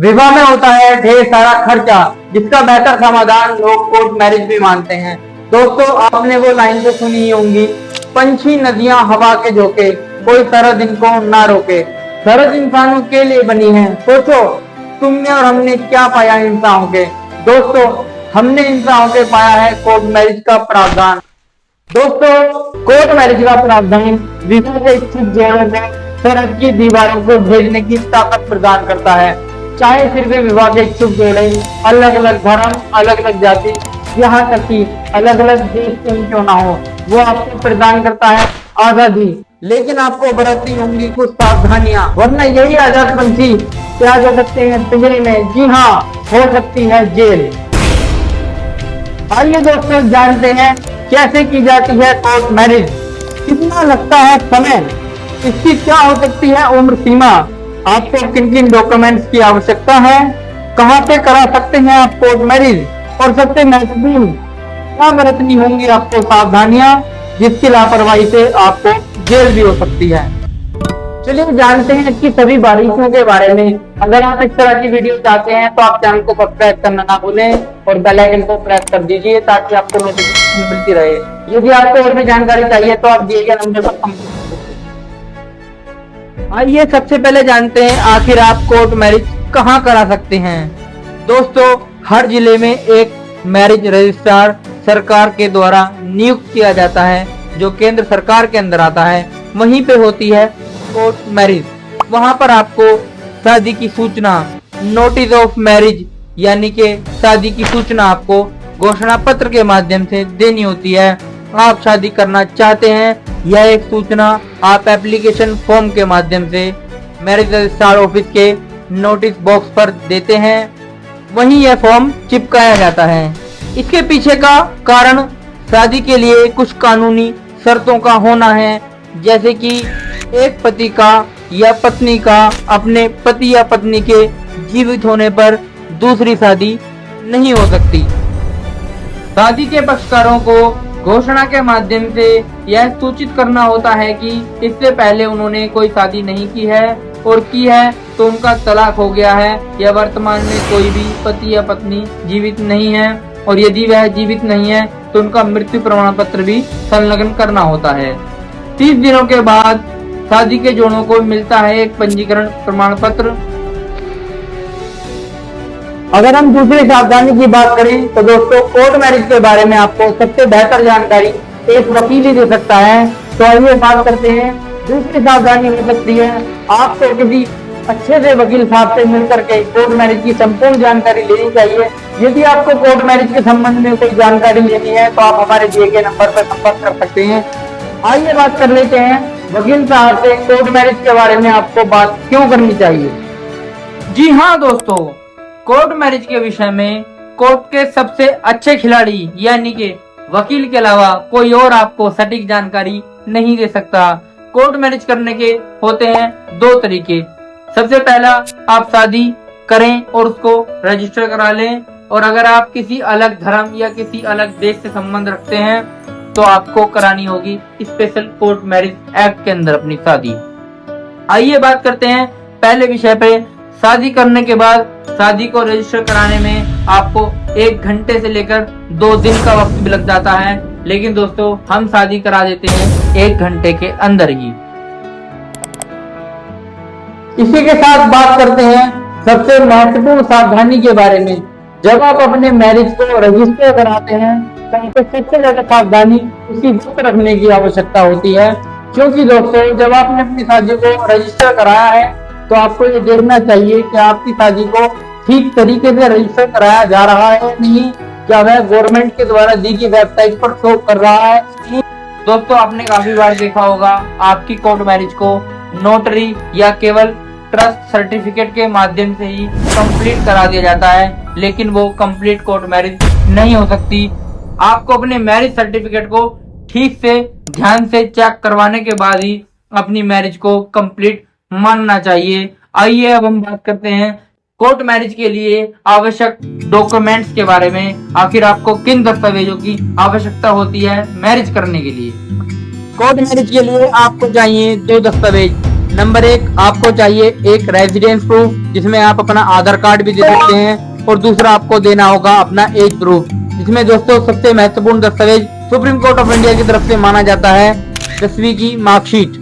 विवाह में होता है ढेर सारा खर्चा, जिसका बेहतर समाधान लोग कोर्ट मैरिज भी मानते हैं। दोस्तों, आपने वो लाइन तो सुनी ही होंगी, पंछी नदियां हवा के झोंके, कोई सरहद इनको ना रोके। सरहद इंसानों के लिए बनी है, सोचो तुमने और हमने क्या पाया इंसानों के। दोस्तों, हमने इंसानों के पाया है कोर्ट मैरिज का प्रावधान। दोस्तों, कोर्ट मैरिज का प्रावधान विवाह के इच्छुक जोड़ों में सरहद की दीवारों को भेजने की ताकत प्रदान करता है। चाहे फिर वे विवाह के इच्छुक जोड़े अलग अलग धर्म, अलग अलग जाति, यहाँ तक कि अलग अलग देश से क्यों ना हो, वो आपको प्रदान करता है आजादी। लेकिन आपको बरतनी होंगी कुछ सावधानियां, वरना यही आजाद पंछी क्या जा सकते हैं पिंजरे में, जी हाँ, हो सकती है जेल। आइए दोस्तों, जानते हैं कैसे की जाती है कोर्ट मैरिज, कितना लगता है समय, इसकी क्या हो सकती है उम्र सीमा, आपको किन किन डॉक्यूमेंट्स की आवश्यकता है, कहां पे करा सकते हैं आप कोर्ट मैरिज, और सबसे महत्वपूर्ण क्या बरतनी होंगी आपको सावधानियां, जिसकी लापरवाही से आपको जेल भी हो सकती है। चलिए जानते हैं इसकी सभी बारीकियों के बारे में। अगर आप इस तरह की वीडियो चाहते हैं तो आप चैनल को सब्सक्राइब करना ना भूलें और बेल आइकन को प्रेस कर दीजिए ताकि आपको नोटिफिकेशन मिलती रहे। यदि आपको और भी जानकारी चाहिए तो आप दिए गए नंबर पर संपर्क। आइए सबसे पहले जानते हैं आखिर आप कोर्ट मैरिज कहाँ करा सकते हैं। दोस्तों, हर जिले में एक मैरिज रजिस्ट्रार सरकार के द्वारा नियुक्त किया जाता है, जो केंद्र सरकार के अंदर आता है। वहीं पे होती है कोर्ट मैरिज। वहां पर आपको शादी की सूचना, नोटिस ऑफ मैरिज यानी कि शादी की सूचना आपको घोषणा पत्र के माध्यम से देनी होती है। आप शादी करना चाहते हैं, यह एक सूचना आप एप्लीकेशन फॉर्म के माध्यम से मैरिज रजिस्ट्रार ऑफिस के नोटिस बॉक्स पर देते हैं, वहीं यह फॉर्म चिपकाया जाता है। इसके पीछे का कारण शादी के लिए कुछ कानूनी शर्तों का होना है, जैसे कि एक पति का या पत्नी का अपने पति या पत्नी के जीवित होने पर दूसरी शादी नहीं हो सकती। शादी के पक्षकारों को घोषणा के माध्यम से यह सूचित करना होता है कि इससे पहले उन्होंने कोई शादी नहीं की है, और की है तो उनका तलाक हो गया है, या वर्तमान में कोई भी पति या पत्नी जीवित नहीं है, और यदि वह जीवित नहीं है तो उनका मृत्यु प्रमाण पत्र भी संलग्न करना होता है। 30 दिनों के बाद शादी के जोड़ों को मिलता है एक पंजीकरण प्रमाण पत्र। अगर हम दूसरी सावधानी की बात करें तो दोस्तों, कोर्ट मैरिज के बारे में आपको सबसे बेहतर जानकारी एक वकील ही दे सकता है। तो आइए बात करते हैं दूसरी सावधानी हो सकती है आपको किसी अच्छे से वकील साहब से मिलकर के कोर्ट मैरिज की संपूर्ण जानकारी लेनी चाहिए। यदि आपको कोर्ट मैरिज के संबंध में कोई जानकारी लेनी है तो आप हमारे दिए गए नंबर पर संपर्क कर सकते हैं। आइए बात कर लेते हैं वकील साहब से कोर्ट मैरिज के बारे में आपको बात क्यों करनी चाहिए। जी हाँ दोस्तों, कोर्ट मैरिज के विषय में कोर्ट के सबसे अच्छे खिलाड़ी यानी कि वकील के अलावा कोई और आपको सटीक जानकारी नहीं दे सकता। कोर्ट मैरिज करने के होते हैं 2 तरीके। सबसे पहला, आप शादी करें और उसको रजिस्टर करा लें, और अगर आप किसी अलग धर्म या किसी अलग देश से संबंध रखते हैं तो आपको करानी होगी स्पेशल कोर्ट मैरिज एक्ट के अंदर अपनी शादी। आइए बात करते हैं पहले विषय पे। शादी करने के बाद शादी को रजिस्टर कराने में आपको 1 घंटे से लेकर 2 दिन का वक्त भी लग जाता है, लेकिन दोस्तों हम शादी करा देते हैं 1 घंटे के अंदर ही। इसी के साथ बात करते हैं सबसे महत्वपूर्ण सावधानी के बारे में। जब आप अपने मैरिज को रजिस्टर कराते हैं तो आपको सबसे ज्यादा सावधानी उसकी गुप्त रखने की आवश्यकता होती है, क्योंकि दोस्तों जब आपने अपनी शादी को रजिस्टर कराया है तो आपको ये देखना चाहिए कि आपकी शादी को ठीक तरीके से रजिस्टर कराया जा रहा है या नहीं, क्या वह गवर्नमेंट के द्वारा दी गई वेबसाइट पर शो कर रहा है। दोस्तों, आपने काफी बार देखा होगा आपकी कोर्ट मैरिज को नोटरी या केवल ट्रस्ट सर्टिफिकेट के माध्यम से ही कंप्लीट करा दिया जाता है, लेकिन वो कंप्लीट कोर्ट मैरिज नहीं हो सकती। आपको अपने मैरिज सर्टिफिकेट को ठीक से ध्यान से चेक करवाने के बाद ही अपनी मैरिज को कंप्लीट मानना चाहिए। आइए अब हम बात करते हैं कोर्ट मैरिज के लिए आवश्यक डॉक्यूमेंट्स के बारे में। आखिर आपको किन दस्तावेजों की आवश्यकता होती है मैरिज करने के लिए। कोर्ट मैरिज के लिए आपको चाहिए 2 दस्तावेज, नंबर 1, आपको चाहिए एक रेजिडेंस प्रूफ, जिसमें आप अपना आधार कार्ड भी दे सकते हैं। और दूसरा आपको देना होगा अपना एज प्रूफ, जिसमें दोस्तों सबसे महत्वपूर्ण दस्तावेज सुप्रीम कोर्ट ऑफ इंडिया की तरफ से माना जाता है 10वीं की मार्कशीट।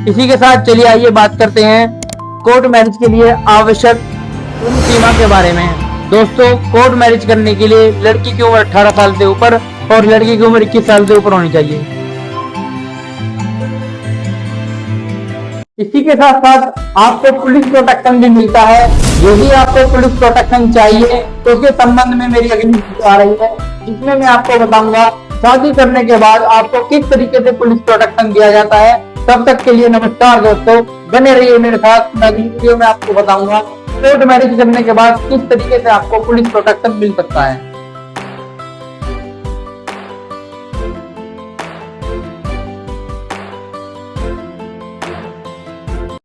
इसी के साथ चलिए आइए बात करते हैं कोर्ट मैरिज के लिए आवश्यक उम्र सीमा के बारे में। दोस्तों, कोर्ट मैरिज करने के लिए लड़की की उम्र 18 साल से ऊपर और लड़की की उम्र 21 साल से ऊपर होनी चाहिए। इसी के साथ साथ आपको पुलिस प्रोटेक्शन भी मिलता है। यदि आपको पुलिस प्रोटेक्शन चाहिए तो उसके संबंध में मेरी अगली वीडियो आ रही है, जिसमें मैं आपको बताऊंगा शादी करने के बाद आपको किस तरीके से पुलिस प्रोटेक्शन दिया जाता है। तब तक के लिए नमस्कार दोस्तों, बने रहिए मेरे साथ। मैं अगली वीडियो में आपको बताऊंगा कोर्ट मैरिज करने के बाद किस तरीके से आपको पुलिस प्रोटेक्शन मिल सकता है।